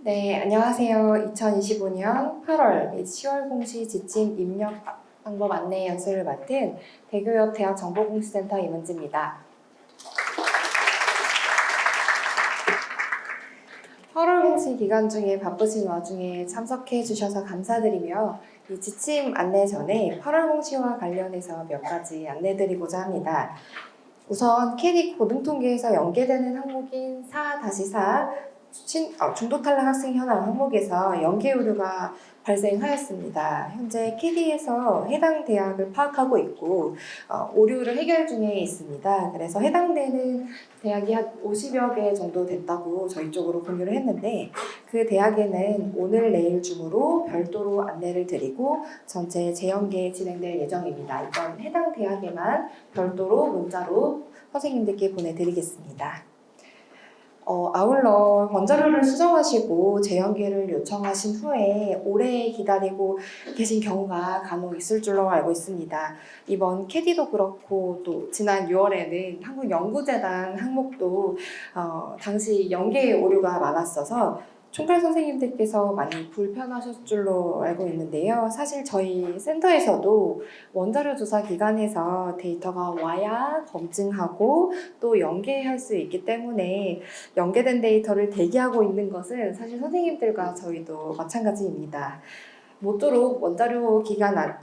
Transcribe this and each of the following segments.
네, 안녕하세요. 2025년 8월 및 10월 공시 지침 입력 방법 안내 연수를 맡은 대교협 대학정보공시센터 임은지입니다. 8월 공시 기간 중에 바쁘신 와중에 참석해 주셔서 감사드리며 이 지침 안내 전에 8월 공시와 관련해서 몇 가지 안내드리고자 합니다. 우선 캐디 고등통계에서 연계되는 항목인 4-4 중도 탈락 학생 현황 항목에서 연계 오류가 발생하였습니다. 현재 캐디에서 해당 대학을 파악하고 있고 오류를 해결 중에 있습니다. 그래서 해당되는 대학이 한 50여 개 정도 됐다고 저희 쪽으로 공유를 했는데 그 대학에는 오늘 내일 중으로 별도로 안내를 드리고 전체 재연계 진행될 예정입니다. 이건 해당 대학에만 별도로 문자로 선생님들께 보내드리겠습니다. 아울러 원자료를 수정하시고 재연계를 요청하신 후에 오래 기다리고 계신 경우가 간혹 있을 줄로 알고 있습니다. 이번 캐디도 그렇고 또 지난 6월에는 한국연구재단 항목도 당시 연계 오류가 많았어서 총괄 선생님들께서 많이 불편하셨을 줄로 알고 있는데요. 사실 저희 센터에서도 원자료 조사 기간에서 데이터가 와야 검증하고 또 연계할 수 있기 때문에 연계된 데이터를 대기하고 있는 것은 사실 선생님들과 저희도 마찬가지입니다. 모쪼록 원자료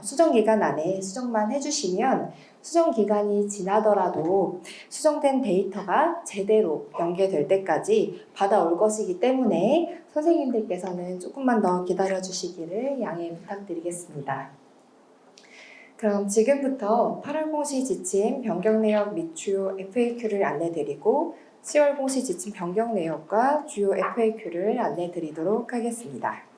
수정 기간 안에 수정만 해주시면 수정 기간이 지나더라도 수정된 데이터가 제대로 연계될 때까지 받아올 것이기 때문에 선생님들께서는 조금만 더 기다려 주시기를 양해 부탁드리겠습니다. 그럼 지금부터 8월 공시 지침 변경 내역 및 주요 FAQ를 안내드리고 10월 공시 지침 변경 내역과 주요 FAQ를 안내드리도록 하겠습니다.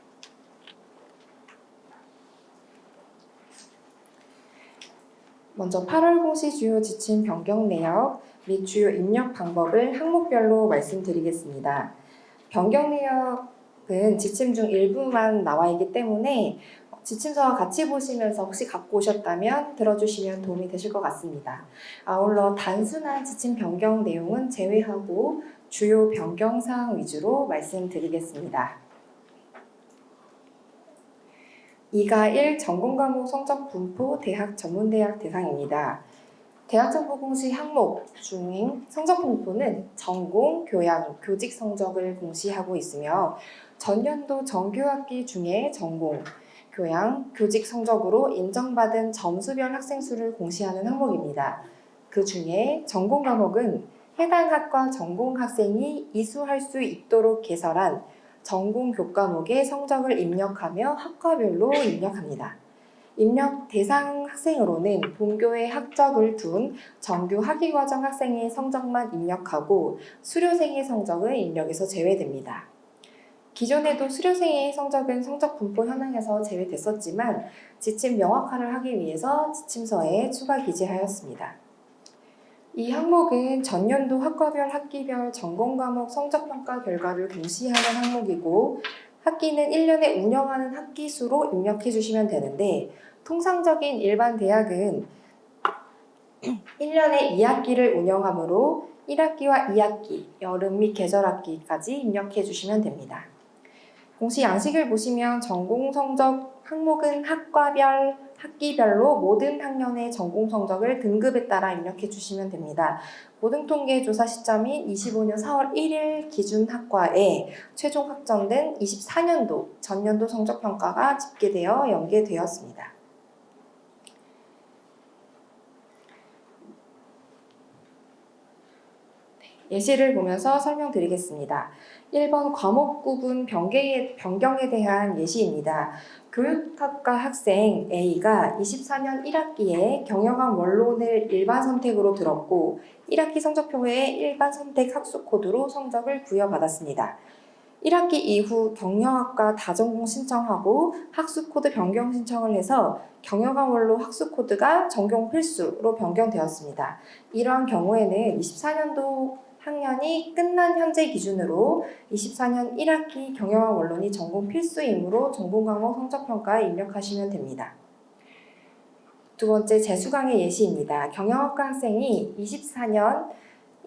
먼저 8월 공시 주요 지침 변경 내역 및 주요 입력 방법을 항목별로 말씀드리겠습니다. 변경 내역은 지침 중 일부만 나와 있기 때문에 지침서와 같이 보시면서 혹시 갖고 오셨다면 들어주시면 도움이 되실 것 같습니다. 아울러 단순한 지침 변경 내용은 제외하고 주요 변경 사항 위주로 말씀드리겠습니다. 2가 1 전공과목 성적 분포 대학 전문대학 대상입니다. 대학정보공시 항목 중인 성적 분포는 전공, 교양, 교직 성적을 공시하고 있으며 전년도 정규학기 중에 전공, 교양, 교직 성적으로 인정받은 점수별 학생 수를 공시하는 항목입니다. 그 중에 전공 과목은 해당 학과 전공 학생이 이수할 수 있도록 개설한 전공 교과목의 성적을 입력하며 학과별로 입력합니다. 입력 대상 학생으로는 본교에 학적을 둔 정규 학위과정 학생의 성적만 입력하고 수료생의 성적은 입력에서 제외됩니다. 기존에도 수료생의 성적은 성적 분포 현황에서 제외됐었지만 지침 명확화를 하기 위해서 지침서에 추가 기재하였습니다. 이 항목은 전년도 학과별 학기별 전공과목 성적평가 결과를 공시하는 항목이고 학기는 1년에 운영하는 학기 수로 입력해 주시면 되는데 통상적인 일반 대학은 1년에 2학기를 운영하므로 1학기와 2학기, 여름 및 계절학기까지 입력해 주시면 됩니다. 공시 양식을 보시면 전공 성적 항목은 학기별로 모든 학년의 전공 성적을 등급에 따라 입력해 주시면 됩니다. 고등통계 조사 시점인 25년 4월 1일 기준 학과에 최종 확정된 24년도 전년도 성적평가가 집계되어 연계되었습니다. 예시를 보면서 설명드리겠습니다. 1번 과목 구분 변경에 대한 예시입니다. 교육학과 학생 A가 24년 1학기에 경영학 원론을 일반 선택으로 들었고 1학기 성적표에 일반 선택 학수 코드로 성적을 부여받았습니다. 1학기 이후 경영학과 다전공 신청하고 학수 코드 변경 신청을 해서 경영학 원로 학수 코드가 전공 필수로 변경되었습니다. 이러한 경우에는 24년도 학년이 끝난 현재 기준으로 24년 1학기 경영학 원론이 전공 필수이므로 전공 과목 성적평가에 입력하시면 됩니다. 두 번째 재수강의 예시입니다. 경영학과 학생이 24년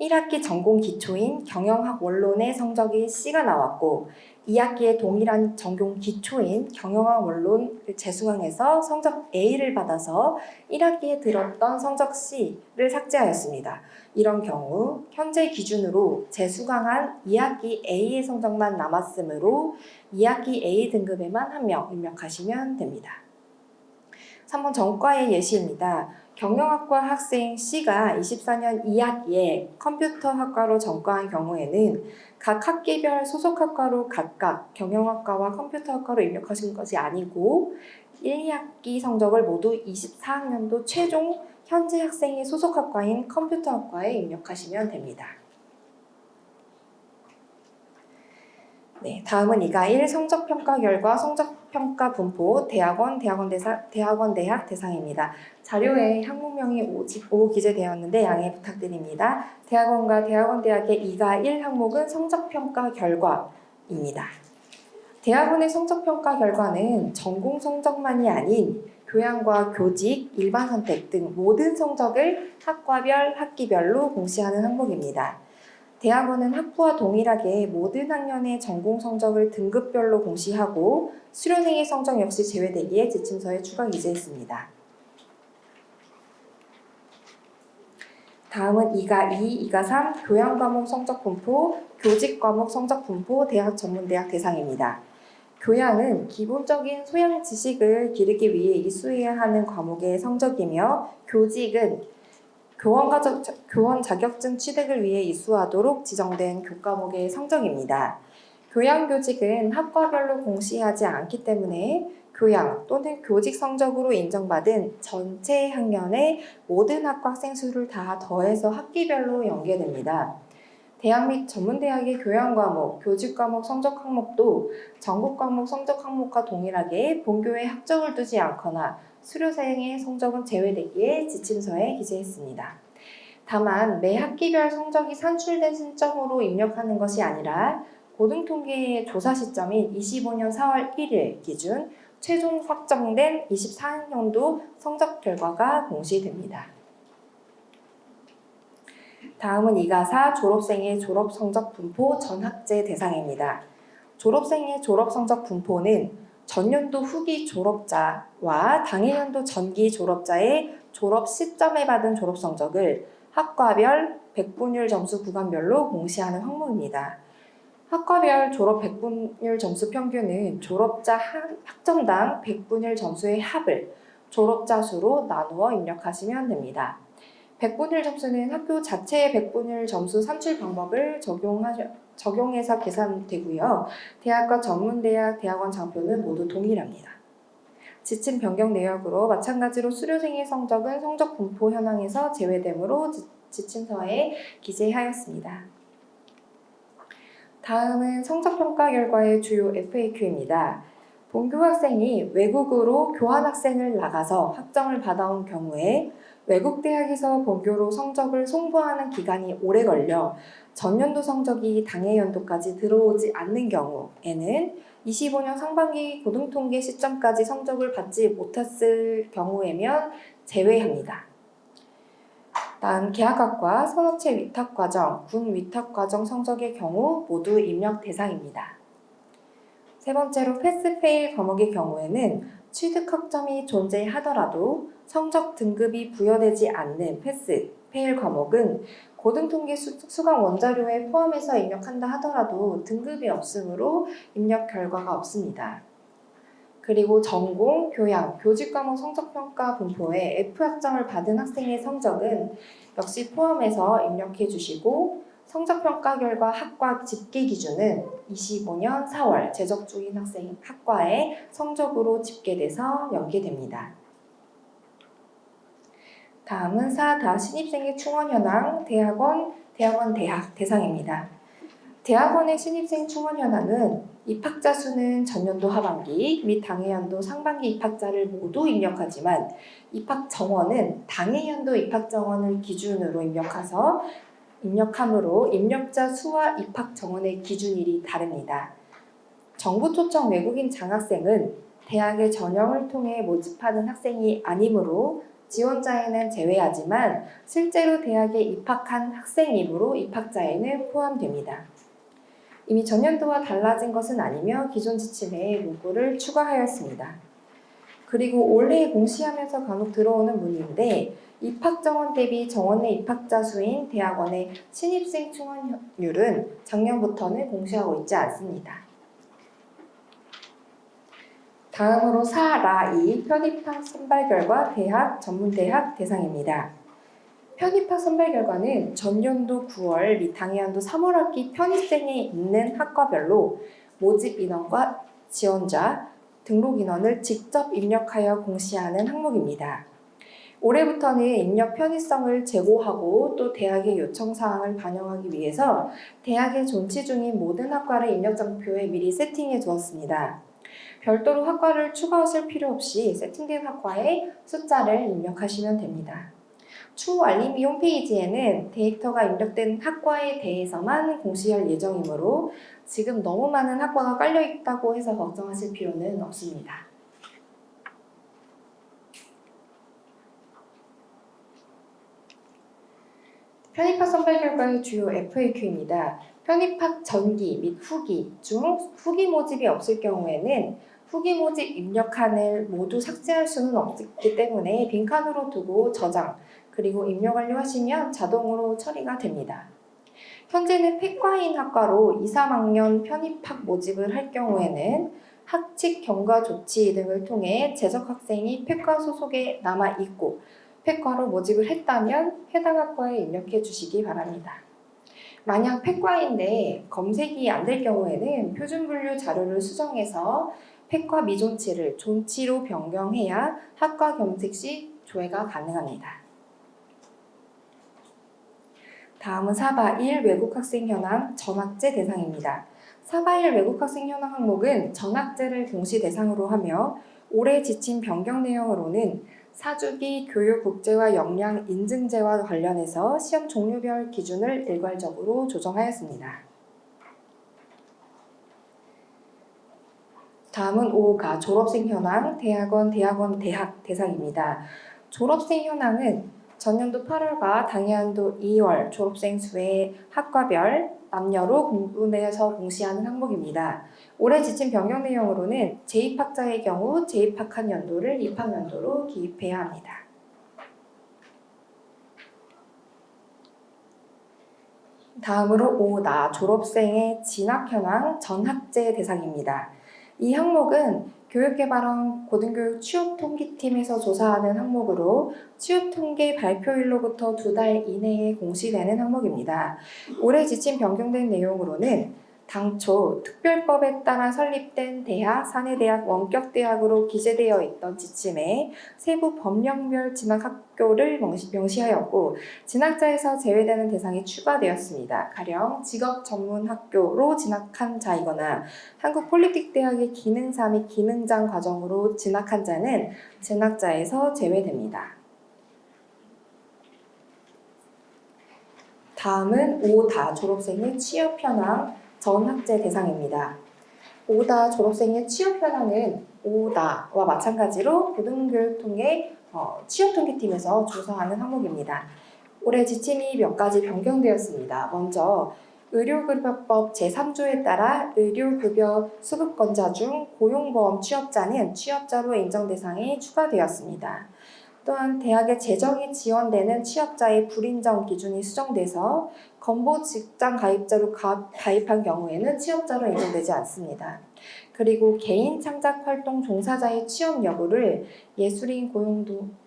1학기 전공 기초인 경영학 원론의 성적이 C가 나왔고 2학기에 동일한 전공 기초인 경영학 원론을 재수강해서 성적 A를 받아서 1학기에 들었던 성적 C를 삭제하였습니다. 이런 경우 현재 기준으로 재수강한 2학기 A의 성적만 남았으므로 2학기 A 등급에만 한 명 입력하시면 됩니다. 3번 전과의 예시입니다. 경영학과 학생 C가 24년 2학기에 컴퓨터학과로 전과한 경우에는 각 학기별 소속학과로 각각 경영학과와 컴퓨터학과로 입력하신 것이 아니고 1, 2학기 성적을 모두 24학년도 최종 현재 학생의 소속학과인 컴퓨터학과에 입력하시면 됩니다. 네, 다음은 이가 1 성적평가 결과 성적평가 분포 대학원 대학 대상입니다. 자료에 항목명이 오 기재되었는데 양해 부탁드립니다. 대학원과 대학의 이가 1 항목은 성적평가 결과입니다. 대학원의 성적평가 결과는 전공 성적만이 아닌 교양과 교직, 일반 선택 등 모든 성적을 학과별, 학기별로 공시하는 항목입니다. 대학원은 학부와 동일하게 모든 학년의 전공 성적을 등급별로 공시하고 수료생의 성적 역시 제외되기에 지침서에 추가 기재했습니다. 다음은 이가 2, 이가 3 교양 과목 성적 분포, 교직 과목 성적 분포 대학 전문대학 대상입니다. 교양은 기본적인 소양 지식을 기르기 위해 이수해야 하는 과목의 성적이며 교직은 교원 자격증 취득을 위해 이수하도록 지정된 교과목의 성적입니다. 교양교직은 학과별로 공시하지 않기 때문에 교양 또는 교직 성적으로 인정받은 전체 학년의 모든 학과 학생 수를 다 더해서 학기별로 연계됩니다. 대학 및 전문대학의 교양과목, 교직과목 성적 항목도 전국과목 성적 항목과 동일하게 본교에 학점을 두지 않거나 수료생의 성적은 제외되기에 지침서에 기재했습니다. 다만 매 학기별 성적이 산출된 시점으로 입력하는 것이 아니라 고등통계의 조사 시점인 25년 4월 1일 기준 최종 확정된 24학년도 성적 결과가 공시됩니다. 다음은 이가 4 졸업생의 졸업 성적 분포 전학제 대상입니다. 졸업생의 졸업 성적 분포는 전년도 후기 졸업자와 당해년도 전기 졸업자의 졸업 시점에 받은 졸업 성적을 학과별 백분율 점수 구간별로 공시하는 항목입니다. 학과별 졸업 백분율 점수 평균은 졸업자 학점당 백분율 점수의 합을 졸업자 수로 나누어 입력하시면 됩니다. 백분율 점수는 학교 자체의 백분율 점수 산출 방법을 적용해서 계산되고요. 대학과 전문대학, 대학원 장표는 모두 동일합니다. 지침 변경 내역으로 마찬가지로 수료생의 성적은 성적 분포 현황에서 제외되므로 지침서에 기재하였습니다. 다음은 성적평가 결과의 주요 FAQ입니다. 본교 학생이 외국으로 교환학생을 나가서 학점을 받아온 경우에 외국 대학에서 본교로 성적을 송부하는 기간이 오래 걸려 전년도 성적이 당해연도까지 들어오지 않는 경우에는 25년 상반기 고등통계 시점까지 성적을 받지 못했을 경우에면 제외합니다. 다음 계약학과, 산업체 위탁과정, 군 위탁과정 성적의 경우 모두 입력 대상입니다. 세 번째로 패스페일 과목의 경우에는 취득학점이 존재하더라도 성적 등급이 부여되지 않는 패스페일 과목은 고등통계 수강 원자료에 포함해서 입력한다 하더라도 등급이 없으므로 입력 결과가 없습니다. 그리고 전공, 교양, 교직과목 성적평가 분포에 F학점을 받은 학생의 성적은 역시 포함해서 입력해 주시고 성적평가 결과 학과 집계 기준은 25년 4월 재적 중인 학생 학과의 성적으로 집계돼서 연계됩니다. 다음은 4다 신입생의 충원 현황 대학원 대학 대상입니다. 대학원의 신입생 충원 현황은 입학자 수는 전년도 하반기 및 당해연도 상반기 입학자를 모두 입력하지만 입학 정원은 당해연도 입학 정원을 기준으로 입력하므로 입력자 수와 입학 정원의 기준일이 다릅니다. 정부 초청 외국인 장학생은 대학의 전형을 통해 모집하는 학생이 아니므로 지원자에는 제외하지만 실제로 대학에 입학한 학생이므로 입학자에는 포함됩니다. 이미 전년도와 달라진 것은 아니며 기존 지침에 문구를 추가하였습니다. 그리고 올해 공시하면서 간혹 들어오는 문의인데 입학 정원 대비 정원 내 입학자 수인 대학원의 신입생 충원율은 작년부터는 공시하고 있지 않습니다. 다음으로 4라2 편입학 선발 결과 대학, 전문대학 대상입니다. 편입학 선발 결과는 전년도 9월 및 당해년도 3월 학기 편입생에 있는 학과별로 모집 인원과 지원자, 등록 인원을 직접 입력하여 공시하는 항목입니다. 올해부터는 입력 편의성을 제고하고 또 대학의 요청사항을 반영하기 위해서 대학에 존치 중인 모든 학과를 입력장표에 미리 세팅해 두었습니다. 별도로 학과를 추가하실 필요 없이 세팅된 학과에 숫자를 입력하시면 됩니다. 추후 알림이 홈페이지에는 데이터가 입력된 학과에 대해서만 공시할 예정이므로 지금 너무 많은 학과가 깔려있다고 해서 걱정하실 필요는 없습니다. 편입학 선발 결과의 주요 FAQ입니다. 편입학 전기 및 후기 중 후기 모집이 없을 경우에는 후기 모집 입력칸을 모두 삭제할 수는 없기 때문에 빈칸으로 두고 저장 그리고 입력 완료하시면 자동으로 처리가 됩니다. 현재는 폐과인 학과로 2, 3학년 편입학 모집을 할 경우에는 학칙 경과 조치 등을 통해 재적 학생이 폐과 소속에 남아있고 폐과로 모집을 했다면 해당 학과에 입력해 주시기 바랍니다. 만약 폐과인데 검색이 안 될 경우에는 표준분류 자료를 수정해서 폐과 미존치를 존치로 변경해야 학과 검색 시 조회가 가능합니다. 다음은 4바1 외국학생 현황 전학제 대상입니다. 4바1 외국학생 현황 항목은 전학제를 공시 대상으로 하며 올해 지침 변경 내용으로는 사주기 교육 국제화 역량 인증제와 관련해서 시험 종류별 기준을 일괄적으로 조정하였습니다. 다음은 5가 졸업생 현황 대학원 대학 대상입니다. 졸업생 현황은 전년도 8월과 당해년도 2월 졸업생 수의 학과별 남녀로 구분해서 공시하는 항목입니다. 올해 지침 변경 내용으로는 재입학자의 경우 재입학한 연도를 입학연도로 기입해야 합니다. 다음으로 5나 졸업생의 진학 현황 전학제 대상입니다. 이 항목은 교육개발원 고등교육 취업통계팀에서 조사하는 항목으로 취업통계 발표일로부터 2달 이내에 공시되는 항목입니다. 올해 지침 변경된 내용으로는 당초 특별법에 따라 설립된 대학, 사내대학, 원격대학으로 기재되어 있던 지침에 세부 법령별 진학학교를 명시하였고 진학자에서 제외되는 대상이 추가되었습니다. 가령 직업전문학교로 진학한 자이거나 한국폴리틱대학의 기능사 및 기능장 과정으로 진학한 자는 진학자에서 제외됩니다. 다음은 5다 졸업생의 취업 현황 전학제 대상입니다. 5다 졸업생의 취업 현황은 5다와 마찬가지로 고등교육통계 취업통계팀에서 조사하는 항목입니다. 올해 지침이 몇 가지 변경되었습니다. 먼저 의료급여법 제3조에 따라 의료급여 수급권자 중 고용보험 취업자는 취업자로 인정 대상에 추가되었습니다. 또한 대학의 재정이 지원되는 취업자의 불인정 기준이 수정돼서 건보 직장 가입자로 가입한 경우에는 취업자로 인정되지 않습니다. 그리고 개인 창작 활동 종사자의 취업 여부를 예술인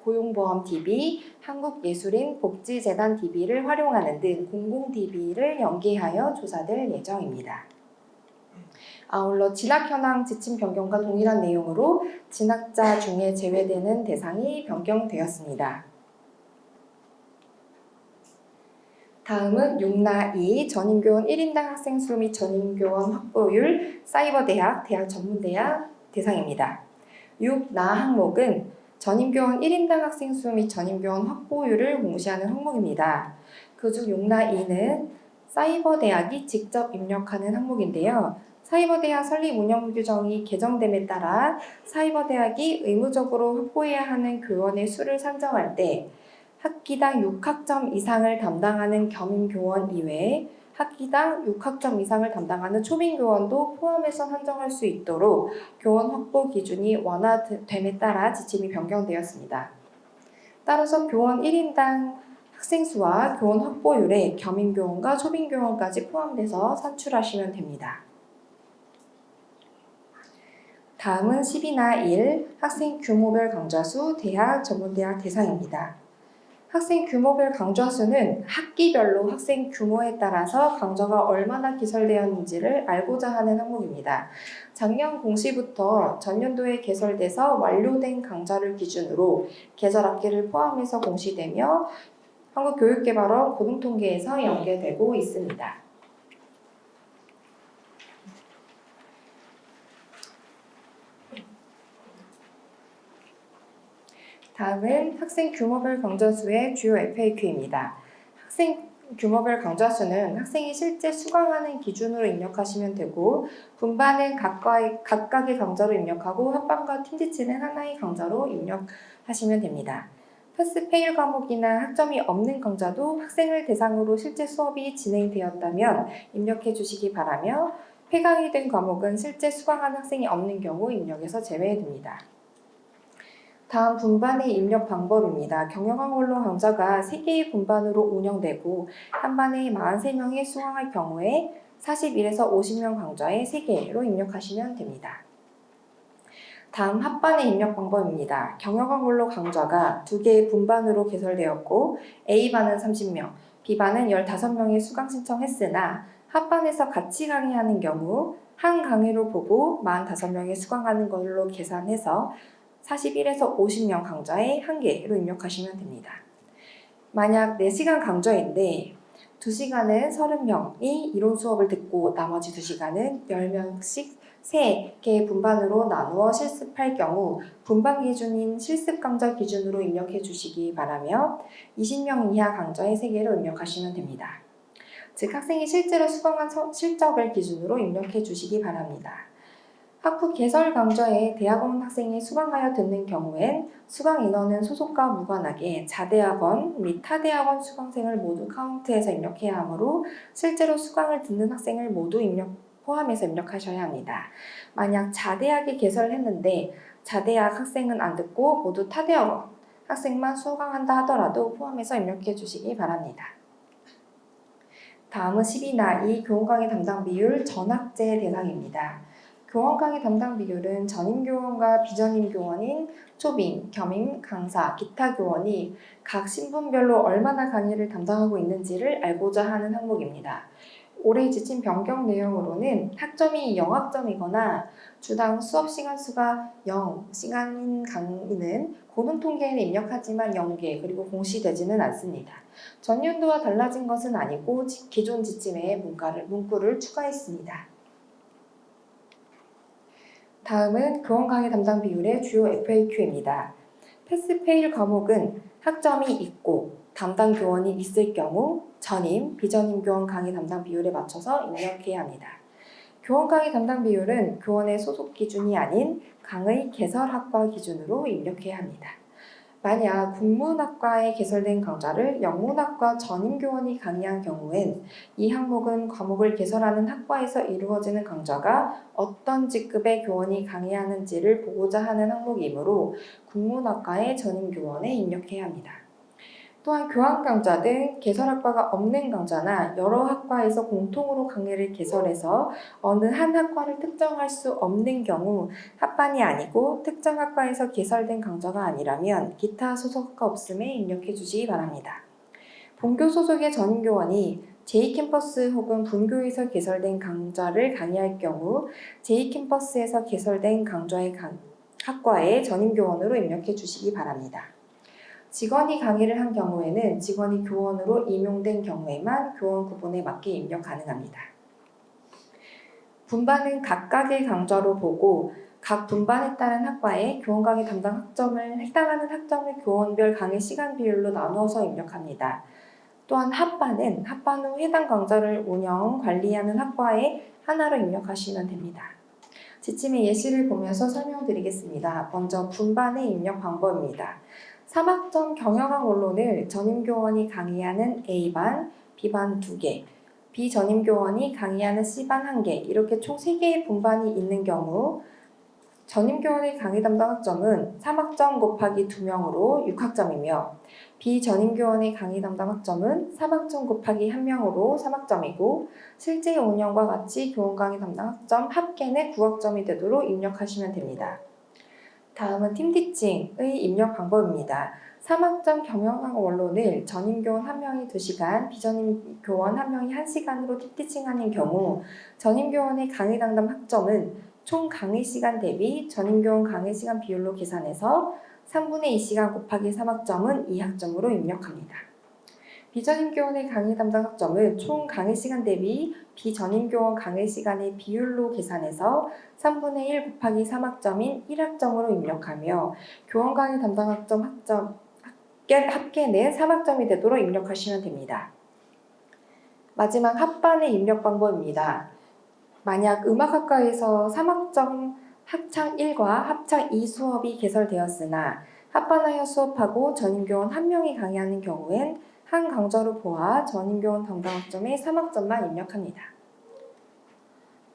고용보험 DB, 한국예술인 복지재단 DB를 활용하는 등 공공 DB를 연계하여 조사될 예정입니다. 아울러 진학 현황 지침 변경과 동일한 내용으로 진학자 중에 제외되는 대상이 변경되었습니다. 다음은 6나2 전임교원 1인당 학생 수 및 전임교원 확보율 사이버대학, 대학전문대학 대상입니다. 6나 항목은 전임교원 1인당 학생 수 및 전임교원 확보율을 공시하는 항목입니다. 그중 6나2는 사이버대학이 직접 입력하는 항목인데요. 사이버대학 설립 운영 규정이 개정됨에 따라 사이버대학이 의무적으로 확보해야 하는 교원의 수를 산정할 때 학기당 6학점 이상을 담당하는 겸임교원 이외에 학기당 6학점 이상을 담당하는 초빙교원도 포함해서 산정할 수 있도록 교원 확보 기준이 완화됨에 따라 지침이 변경되었습니다. 따라서 교원 1인당 학생 수와 교원 확보율에 겸임교원과 초빙교원까지 포함돼서 산출하시면 됩니다. 다음은 10이나 1 학생 규모별 강좌수 대학 전문대학 대상입니다. 학생 규모별 강좌수는 학기별로 학생 규모에 따라서 강좌가 얼마나 개설되었는지를 알고자 하는 항목입니다. 작년 공시부터 전년도에 개설돼서 완료된 강좌를 기준으로 개설 학기를 포함해서 공시되며 한국교육개발원 고등통계에서 연계되고 있습니다. 다음은 학생 규모별 강좌수의 주요 FAQ입니다. 학생 규모별 강좌수는 학생이 실제 수강하는 기준으로 입력하시면 되고 분반은 각각의 강좌로 입력하고 합반과 팀지치는 하나의 강좌로 입력하시면 됩니다. 패스페일 과목이나 학점이 없는 강좌도 학생을 대상으로 실제 수업이 진행되었다면 입력해 주시기 바라며 폐강이 된 과목은 실제 수강한 학생이 없는 경우 입력에서 제외됩니다. 다음 분반의 입력 방법입니다. 경영학원로 강좌가 3개의 분반으로 운영되고 한 반에 43명이 수강할 경우에 41에서 50명 강좌에 3개로 입력하시면 됩니다. 다음 합반의 입력 방법입니다. 경영학원로 강좌가 2개의 분반으로 개설되었고 A반은 30명, B반은 15명이 수강 신청했으나 합반에서 같이 강의하는 경우 한 강의로 보고 45명이 수강하는 걸로 계산해서 41에서 50명 강좌에 1개로 입력하시면 됩니다. 만약 4시간 강좌인데 2시간은 30명이 이론 수업을 듣고 나머지 2시간은 10명씩 3개의 분반으로 나누어 실습할 경우 분반 기준인 실습 강좌 기준으로 입력해 주시기 바라며 20명 이하 강좌에 3개로 입력하시면 됩니다. 즉 학생이 실제로 수강한 실적을 기준으로 입력해 주시기 바랍니다. 학부 개설 강좌에 대학원 학생이 수강하여 듣는 경우엔 수강 인원은 소속과 무관하게 자대학원 및 타대학원 수강생을 모두 카운트해서 입력해야 하므로 실제로 수강을 듣는 학생을 모두 포함해서 입력하셔야 합니다. 만약 자대학이 개설했는데 자대학 학생은 안 듣고 모두 타대학원 학생만 수강한다 하더라도 포함해서 입력해 주시기 바랍니다. 다음은 10이나 2 교원 강의 담당 비율 전학제 대상입니다. 교원 강의 담당 비율은 전임 교원과 비전임 교원인 초빙, 겸임, 강사, 기타 교원이 각 신분별로 얼마나 강의를 담당하고 있는지를 알고자 하는 항목입니다. 올해 지침 변경 내용으로는 학점이 0학점이거나 주당 수업 시간 수가 0시간인 강의는 고등통계에는 입력하지만 0개 그리고 공시되지는 않습니다. 전년도와 달라진 것은 아니고 기존 지침에 문구를 추가했습니다. 다음은 교원 강의 담당 비율의 주요 FAQ입니다. 패스페일 과목은 학점이 있고 담당 교원이 있을 경우 전임, 비전임 교원 강의 담당 비율에 맞춰서 입력해야 합니다. 교원 강의 담당 비율은 교원의 소속 기준이 아닌 강의 개설학과 기준으로 입력해야 합니다. 만약 국문학과에 개설된 강좌를 영문학과 전임 교원이 강의한 경우엔 이 항목은 과목을 개설하는 학과에서 이루어지는 강좌가 어떤 직급의 교원이 강의하는지를 보고자 하는 항목이므로 국문학과의 전임 교원에 입력해야 합니다. 또한 교환 강좌 등 개설학과가 없는 강좌나 여러 학과에서 공통으로 강의를 개설해서 어느 한 학과를 특정할 수 없는 경우 합반이 아니고 특정 학과에서 개설된 강좌가 아니라면 기타 소속학과 없음에 입력해 주시기 바랍니다. 본교 소속의 전임교원이 제2캠퍼스 혹은 분교에서 개설된 강좌를 강의할 경우 제2캠퍼스에서 개설된 강좌의 학과에 전임교원으로 입력해 주시기 바랍니다. 직원이 강의를 한 경우에는 직원이 교원으로 임용된 경우에만 교원 구분에 맞게 입력 가능합니다. 분반은 각각의 강좌로 보고 각 분반에 따른 학과에 교원 강의 담당 학점을 해당하는 학점을 교원별 강의 시간 비율로 나누어서 입력합니다. 또한 합반 후 해당 강좌를 운영, 관리하는 학과에 하나로 입력하시면 됩니다. 지침의 예시를 보면서 설명드리겠습니다. 먼저 분반의 입력 방법입니다. 3학점 경영학 원론을 전임교원이 강의하는 A반, B반 2개, 비전임교원이 강의하는 C반 1개, 이렇게 총 3개의 분반이 있는 경우 전임교원의 강의 담당 학점은 3학점 곱하기 2명으로 6학점이며 비전임교원의 강의 담당 학점은 3학점 곱하기 1명으로 3학점이고 실제 운영과 같이 교원 강의 담당 학점 합계는 9학점이 되도록 입력하시면 됩니다. 다음은 팀티칭의 입력 방법입니다. 3학점 경영학 원론을 전임교원 1명이 2시간, 비전임교원 1명이 1시간으로 팀티칭하는 경우 전임교원의 강의 담당 학점은 총 강의 시간 대비 전임교원 강의 시간 비율로 계산해서 3분의 2시간 곱하기 3학점은 2학점으로 입력합니다. 비전임교원의 강의 담당 학점은 총 강의 시간 대비 비전임교원 강의 시간의 비율로 계산해서 3분의 1 곱하기 3학점인 1학점으로 입력하며 교원 강의 담당 학점 합계는 3학점이 되도록 입력하시면 됩니다. 마지막 합반의 입력 방법입니다. 만약 음악학과에서 3학점 합창 1과 합창 2 수업이 개설되었으나 합반하여 수업하고 전임교원 1명이 강의하는 경우엔 한 강좌로 보아 전임교원 담당 학점에 3학점만 입력합니다.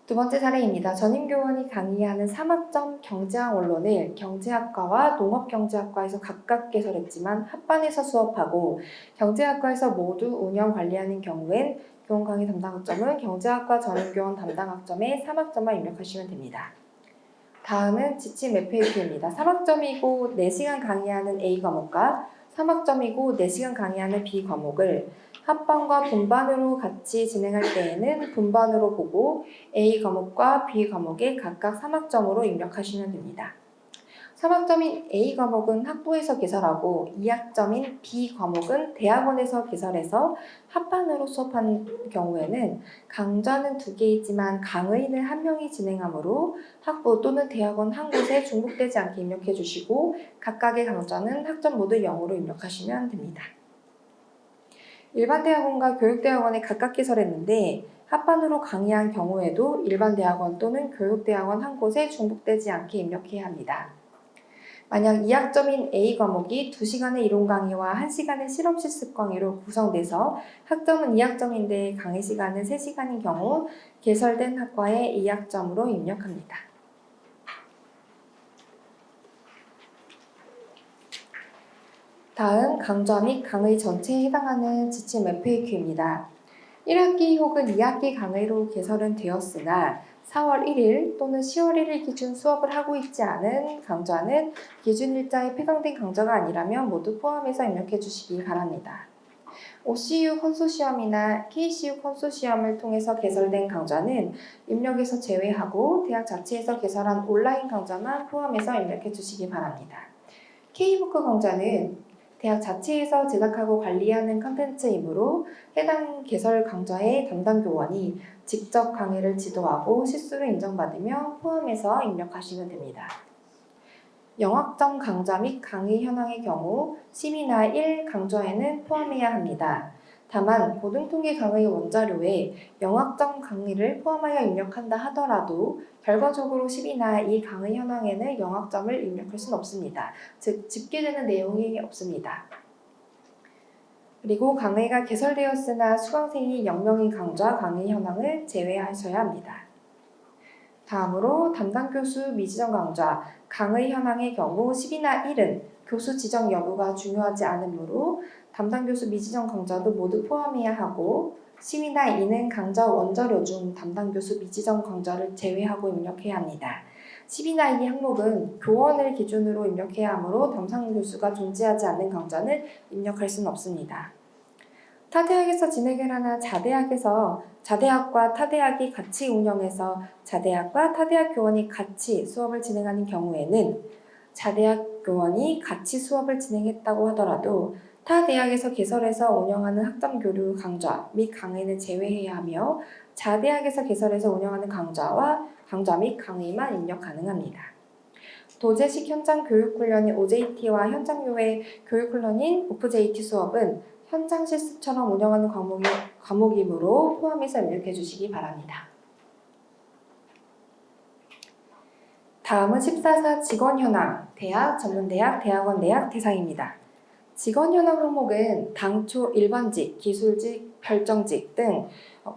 두 번째 사례입니다. 전임교원이 강의하는 3학점 경제학 원론을 경제학과와 농업경제학과에서 각각 개설했지만 합반해서 수업하고 경제학과에서 모두 운영 관리하는 경우엔 교원 강의 담당 학점은 경제학과 전임교원 담당 학점에 3학점만 입력하시면 됩니다. 다음은 지침 FAQ입니다. 3학점이고 4시간 강의하는 A 과목과 3학점이고 4시간 강의하는 B 과목을 합반과 분반으로 같이 진행할 때에는 분반으로 보고 A 과목과 B 과목에 각각 3학점으로 입력하시면 됩니다. 3학점인 A 과목은 학부에서 개설하고 2학점인 B 과목은 대학원에서 개설해서 합반으로 수업하는 경우에는 강좌는 2개이지만 강의는 1명이 진행하므로 학부 또는 대학원 한 곳에 중복되지 않게 입력해 주시고 각각의 강좌는 학점 모두 0으로 입력하시면 됩니다. 일반 대학원과 교육대학원에 각각 개설했는데 합반으로 강의한 경우에도 일반 대학원 또는 교육대학원 한 곳에 중복되지 않게 입력해야 합니다. 만약 2학점인 A 과목이 2시간의 이론 강의와 1시간의 실험 실습 강의로 구성돼서 학점은 2학점인데 강의 시간은 3시간인 경우 개설된 학과에 2학점으로 입력합니다. 다음 강좌 및 강의 전체에 해당하는 지침 FAQ입니다. 1학기 혹은 2학기 강의로 개설은 되었으나 4월 1일 또는 10월 1일 기준 수업을 하고 있지 않은 강좌는 기준 일자에 폐강된 강좌가 아니라면 모두 포함해서 입력해 주시기 바랍니다. OCU 컨소시엄이나 KCU 컨소시엄을 통해서 개설된 강좌는 입력에서 제외하고 대학 자체에서 개설한 온라인 강좌만 포함해서 입력해 주시기 바랍니다. K부크 강좌는 대학 자체에서 제작하고 관리하는 컨텐츠이므로 해당 개설 강좌의 담당 교원이 직접 강의를 지도하고 실수를 인정받으며 포함해서 입력하시면 됩니다. 영학점 강좌 및 강의 현황의 경우 시미나 1 강좌에는 포함해야 합니다. 다만 고등통계 강의 원자료에 영학점 강의를 포함하여 입력한다 하더라도 결과적으로 10이나 2 강의 현황에는 영학점을 입력할 수는 없습니다. 즉 집계되는 내용이 없습니다. 그리고 강의가 개설되었으나 수강생이 0명인 강좌 강의 현황을 제외하셔야 합니다. 다음으로 담당 교수 미지정 강좌 강의 현황의 경우 10이나 1은 교수 지정 여부가 중요하지 않으므로 담당 교수 미지정 강좌도 모두 포함해야 하고 10이나 2는 강좌 원자료 중 담당 교수 미지정 강좌를 제외하고 입력해야 합니다. 10이나 2 항목은 교원을 기준으로 입력해야 하므로 담당 교수가 존재하지 않는 강좌는 입력할 수는 없습니다. 타대학에서 진행을 하나 자대학과 타대학이 같이 운영해서 자대학과 타대학 교원이 같이 수업을 진행하는 경우에는 자대학 교원이 같이 수업을 진행했다고 하더라도 타 대학에서 개설해서 운영하는 학점 교류 강좌 및 강의는 제외해야 하며 자대학에서 개설해서 운영하는 강좌 및 강의만 입력 가능합니다. 도제식 현장 교육 훈련인 OJT와 현장 교회 교육 훈련인 OFJT 수업은 현장 실습처럼 운영하는 과목이므로 포함해서 입력해 주시기 바랍니다. 다음은 14사 직원 현황, 대학, 전문대학, 대학원 내학 대상입니다. 직원 현황 항목은 당초 일반직, 기술직, 별정직 등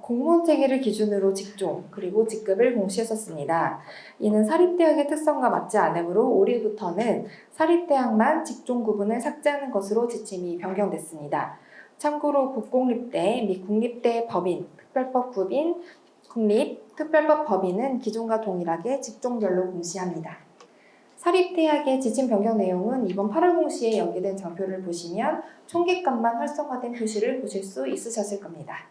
공무원 체계를 기준으로 직종 그리고 직급을 공시했었습니다. 이는 사립대학의 특성과 맞지 않으므로 올해부터는 사립대학만 직종 구분을 삭제하는 것으로 지침이 변경됐습니다. 참고로 국공립대 및 국립대 법인, 특별법 구빈, 국립, 특별법 법인은 기존과 동일하게 직종별로 공시합니다. 사립대학의 지침 변경 내용은 이번 8월 공시에 연계된 장표를 보시면 총객관만 활성화된 표시를 보실 수 있으셨을 겁니다.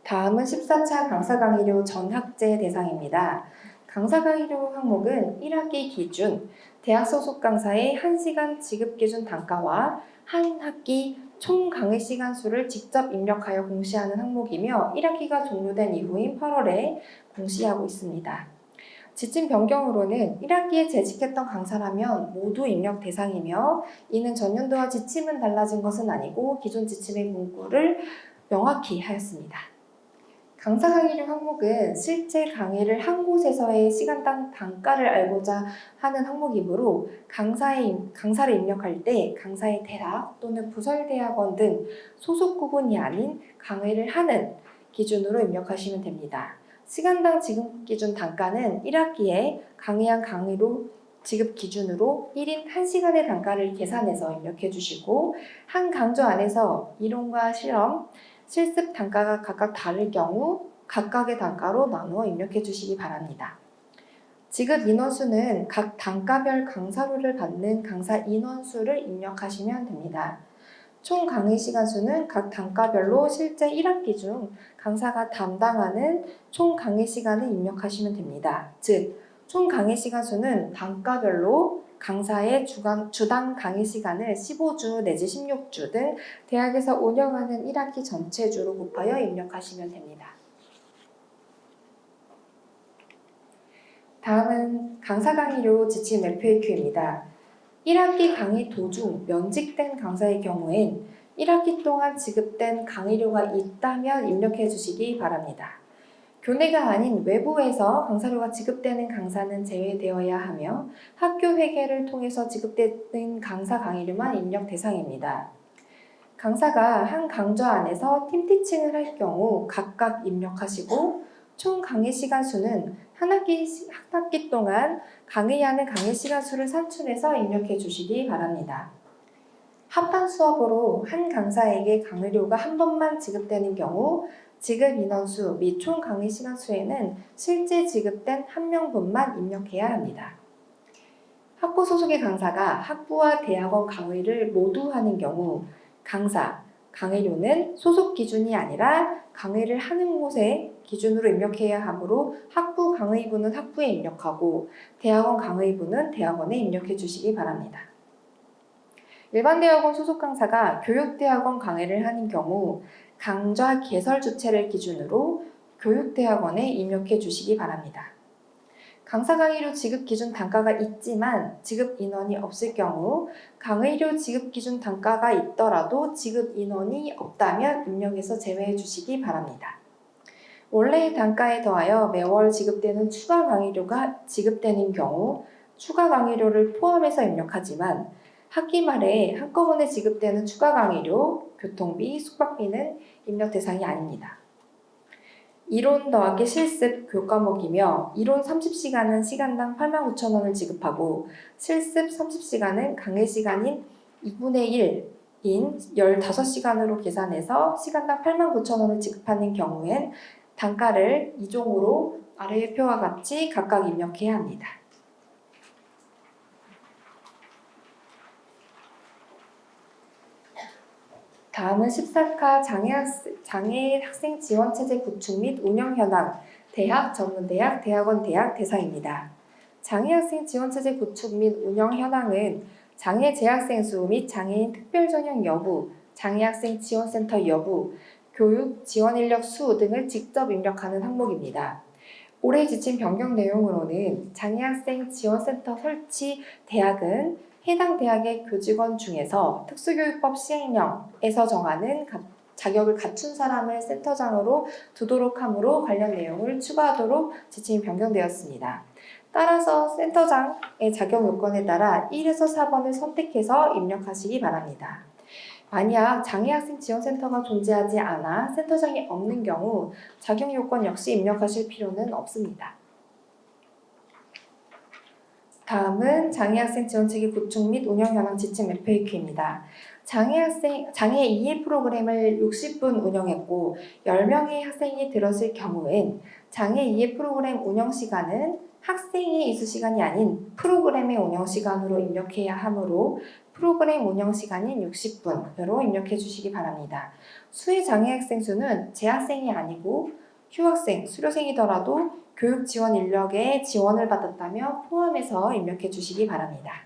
다음은 14차 강사 강의료 전학제 대상입니다. 강사 강의료 항목은 1학기 기준 대학 소속 강사의 1시간 지급 기준 단가와 한 학기 총 강의 시간 수를 직접 입력하여 공시하는 항목이며 1학기가 종료된 이후인 8월에 공시하고 있습니다. 지침 변경으로는 1학기에 재직했던 강사라면 모두 입력 대상이며 이는 전년도와 지침은 달라진 것은 아니고 기존 지침의 문구를 명확히 하였습니다. 강사 강의료 항목은 실제 강의를 한 곳에서의 시간당 단가를 알고자 하는 항목이므로 강사를 입력할 때 강사의 대학 또는 부설대학원 등 소속 구분이 아닌 강의를 하는 기준으로 입력하시면 됩니다. 시간당 지급 기준 단가는 1학기에 강의한 강의로 지급 기준으로 1인 1시간의 단가를 계산해서 입력해 주시고 한 강좌 안에서 이론과 실험, 실습 단가가 각각 다를 경우 각각의 단가로 나누어 입력해 주시기 바랍니다. 지급 인원수는 각 단가별 강사료를 받는 강사 인원수를 입력하시면 됩니다. 총 강의 시간 수는 각 단가별로 실제 1학기 중 강사가 담당하는 총 강의 시간을 입력하시면 됩니다. 즉, 총 강의 시간 수는 단가별로 강사의 주당 강의 시간을 15주 내지 16주 등 대학에서 운영하는 1학기 전체 주로 곱하여 입력하시면 됩니다. 다음은 강사 강의료 지침 FAQ입니다. 1학기 강의 도중 면직된 강사의 경우엔 1학기 동안 지급된 강의료가 있다면 입력해 주시기 바랍니다. 교내가 아닌 외부에서 강사료가 지급되는 강사는 제외되어야 하며 학교 회계를 통해서 지급되는 강사 강의료만 입력 대상입니다. 강사가 한 강좌 안에서 팀티칭을 할 경우 각각 입력하시고 총 강의 시간 수는 한 학기 동안 강의하는 강의 시간 수를 산출해서 입력해 주시기 바랍니다. 합반 수업으로 한 강사에게 강의료가 한 번만 지급되는 경우 지급 인원수 및 총 강의 시간 수에는 실제 지급된 한 명분만 입력해야 합니다. 학부 소속의 강사가 학부와 대학원 강의를 모두 하는 경우 강의료는 소속 기준이 아니라 강의를 하는 곳에 기준으로 입력해야 하므로 학부 강의부는 학부에 입력하고 대학원 강의부는 대학원에 입력해 주시기 바랍니다. 일반 대학원 소속 강사가 교육대학원 강의를 하는 경우 강좌 개설 주체를 기준으로 교육대학원에 입력해 주시기 바랍니다. 강사 강의료 지급 기준 단가가 있지만 지급 인원이 없을 경우 강의료 지급 기준 단가가 있더라도 지급 인원이 없다면 입력해서 제외해 주시기 바랍니다. 원래의 단가에 더하여 매월 지급되는 추가 강의료가 지급되는 경우 추가 강의료를 포함해서 입력하지만 학기 말에 한꺼번에 지급되는 추가 강의료, 교통비, 숙박비는 입력 대상이 아닙니다. 이론 더하기 실습 교과목이며 이론 30시간은 시간당 89,000원을 지급하고 실습 30시간은 강의 시간인 2분의 1인 15시간으로 계산해서 시간당 89,000원을 지급하는 경우엔 단가를 2종으로 아래의 표와 같이 각각 입력해야 합니다. 다음은 14카 장애 학생 지원체제 구축 및 운영 현황, 대학, 전문대학, 대학원, 대학 대상입니다. 장애 학생 지원체제 구축 및 운영 현황은 장애 재학생 수 및 장애인 특별 전형 여부, 장애 학생 지원센터 여부, 교육 지원 인력 수 등을 직접 입력하는 항목입니다. 올해 지침 변경 내용으로는 장애 학생 지원센터 설치 대학은 해당 대학의 교직원 중에서 특수교육법 시행령에서 정하는 자격을 갖춘 사람을 센터장으로 두도록 함으로 관련 내용을 추가하도록 지침이 변경되었습니다. 따라서 센터장의 자격 요건에 따라 1에서 4번을 선택해서 입력하시기 바랍니다. 만약 장애학생 지원센터가 존재하지 않아 센터장이 없는 경우 자격 요건 역시 입력하실 필요는 없습니다. 다음은 장애학생 지원체계 구축 및 운영 현황 지침 FAQ입니다. 장애 이해 프로그램을 60분 운영했고 10명의 학생이 들었을 경우엔 장애 이해 프로그램 운영 시간은 학생의 이수 시간이 아닌 프로그램의 운영 시간으로 입력해야 하므로 프로그램 운영 시간인 60분으로 입력해 주시기 바랍니다. 수혜 장애 학생 수는 재학생이 아니고 휴학생, 수료생이더라도 교육 지원 인력에 지원을 받았다며 포함해서 입력해 주시기 바랍니다.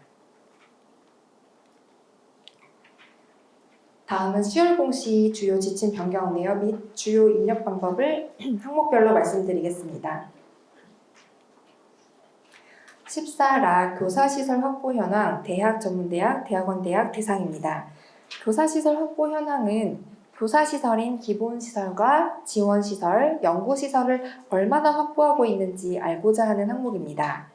다음은 10월 공시 주요 지침 변경 내역 및 주요 입력 방법을 항목별로 말씀드리겠습니다. 14라 교사시설 확보 현황 대학 전문대학 대학원 대학 대상입니다. 교사시설 확보 현황은 교사시설인 기본시설과 지원시설, 연구시설을 얼마나 확보하고 있는지 알고자 하는 항목입니다.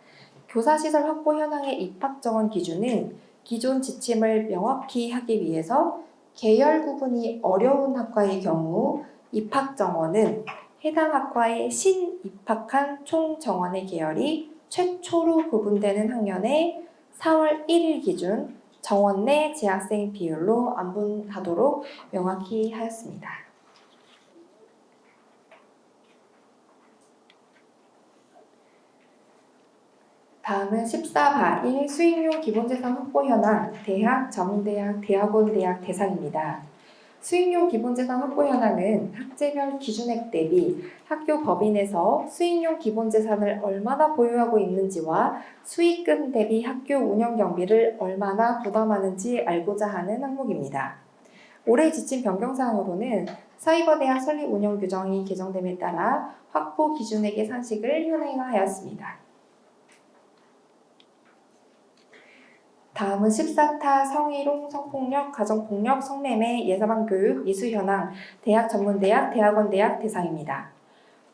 교사시설 확보 현황의 입학정원 기준은 기존 지침을 명확히 하기 위해서 계열 구분이 어려운 학과의 경우 입학정원은 해당 학과에 신입학한 총 정원의 계열이 최초로 구분되는 학년의 4월 1일 기준 정원 내 재학생 비율로 안분하도록 명확히 하였습니다. 다음은 14바 1 수익용 기본재산 확보 현황 대학, 전문대학, 대학원, 대학 대상입니다. 수익용 기본재산 확보 현황은 학제별 기준액 대비 학교 법인에서 수익용 기본재산을 얼마나 보유하고 있는지와 수익금 대비 학교 운영 경비를 얼마나 부담하는지 알고자 하는 항목입니다. 올해 지침 변경사항으로는 사이버대학 설립 운영 규정이 개정됨에 따라 확보 기준액의 상식을 현행하였습니다. 다음은 14타 성희롱, 성폭력, 가정폭력, 성매매, 예방교육, 이수현황, 대학 전문대학, 대학원 대학 대상입니다.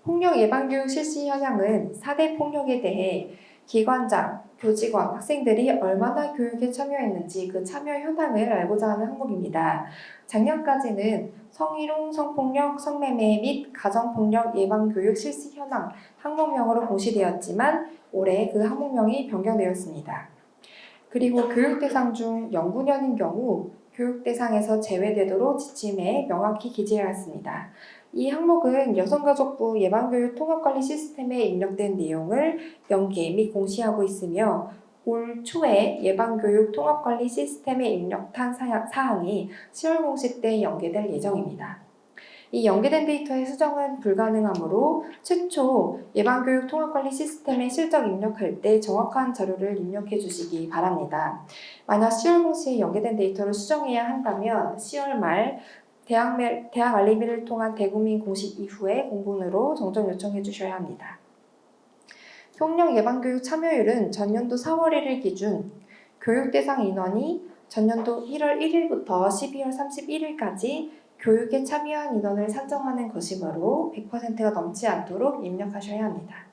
폭력 예방교육 실시 현황은 4대 폭력에 대해 기관장, 교직원, 학생들이 얼마나 교육에 참여했는지 그 참여 현황을 알고자 하는 항목입니다. 작년까지는 성희롱, 성폭력, 성매매 및 가정폭력 예방교육 실시 현황 항목명으로 공시되었지만 올해 그 항목명이 변경되었습니다. 그리고 교육대상 중 연구년인 경우 교육대상에서 제외되도록 지침에 명확히 기재하였습니다. 이 항목은 여성가족부 예방교육 통합관리 시스템에 입력된 내용을 연계 및 공시하고 있으며 올 초에 예방교육 통합관리 시스템에 입력한 사항이 10월 공시 때 연계될 예정입니다. 이 연계된 데이터의 수정은 불가능하므로 최초 예방교육 통합관리 시스템에 실적 입력할 때 정확한 자료를 입력해 주시기 바랍니다. 만약 10월 공시에 연계된 데이터를 수정해야 한다면 10월 말 대학 알림이를 통한 대국민 공식 이후에 공문으로 정정 요청해 주셔야 합니다. 폭력 예방교육 참여율은 전년도 4월 1일 기준 교육 대상 인원이 전년도 1월 1일부터 12월 31일까지 교육에 참여한 인원을 산정하는 것이므로 100%가 넘지 않도록 입력하셔야 합니다.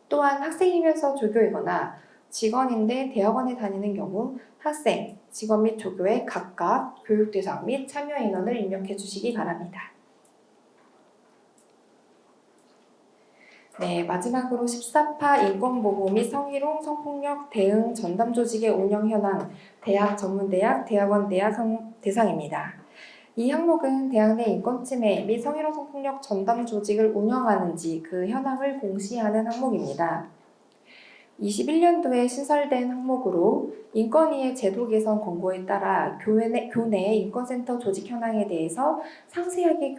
또한 학생이면서 조교이거나 직원인데 대학원에 다니는 경우 학생, 직원 및 조교의 각각 교육 대상 및 참여 인원을 입력해 주시기 바랍니다. 네, 마지막으로 14파 인권보호 및 성희롱, 성폭력 대응 전담 조직의 운영 현황 대학, 전문대학, 대학원, 대학 대상입니다. 이 항목은 대학 내 인권침해 및 성희롱 성폭력 전담 조직을 운영하는지 그 현황을 공시하는 항목입니다. 21년도에 신설된 항목으로 인권위의 제도 개선 권고에 따라 교내 인권센터 조직 현황에 대해서 상세하게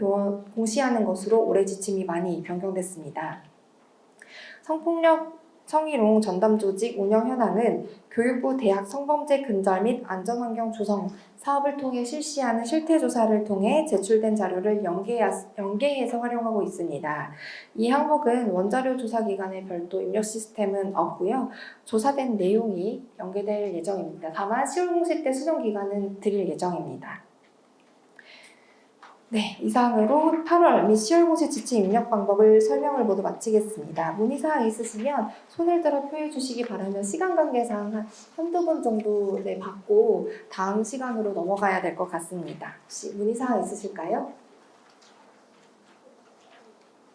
공시하는 것으로 올해 지침이 많이 변경됐습니다. 성폭력 청일옹 전담조직 운영 현황은 교육부 대학 성범죄 근절 및 안전환경 조성 사업을 통해 실시하는 실태조사를 통해 제출된 자료를 연계해서 활용하고 있습니다. 이 항목은 원자료 조사 기관의 별도 입력 시스템은 없고요. 조사된 내용이 연계될 예정입니다. 다만 10월 공시 때 수정 기간은 드릴 예정입니다. 네, 이상으로 8월 및 10월 공시 지침 입력 방법을 설명을 모두 마치겠습니다. 문의사항 있으시면 손을 들어 표해 주시기 바라면 시간 관계상 한 한두 분 정도 받고 다음 시간으로 넘어가야 될 것 같습니다. 혹시 문의사항 있으실까요?